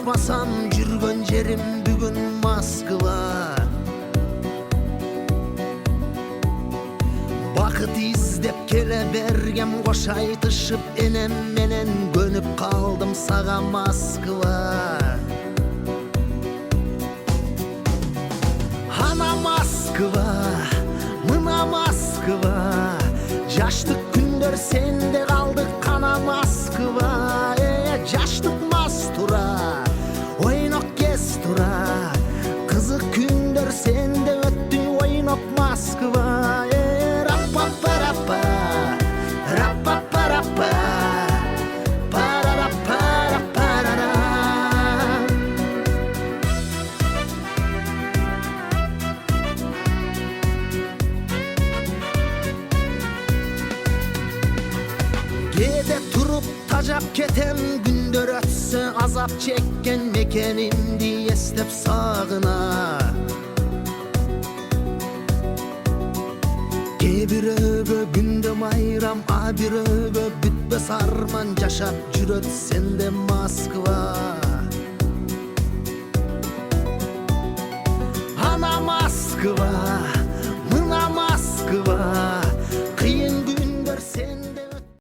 Adasmasam жүрgөн жерим бүгүn Москва. Бакыт издеп келе бергем, кош айтышып энем менен көнүп калдым сага Москва. Ана Москва, мына Москва, жаштык күндөр сенде калды кана Москва. Жаштык мас тура, ойнок кез тура, кызык күндөр сенде өттү ойноп Москва. Раппа-параппа, раппа-параппа, парараппа-раппарара. Кээде туруп тажап кетем, күндөр өтсө азап чеккен мекенимди эстеп сагына. Кээ бирөөгө күндө майрам, а бирөөгө бүтпөс арман, жашап жүрөт сенде Москва.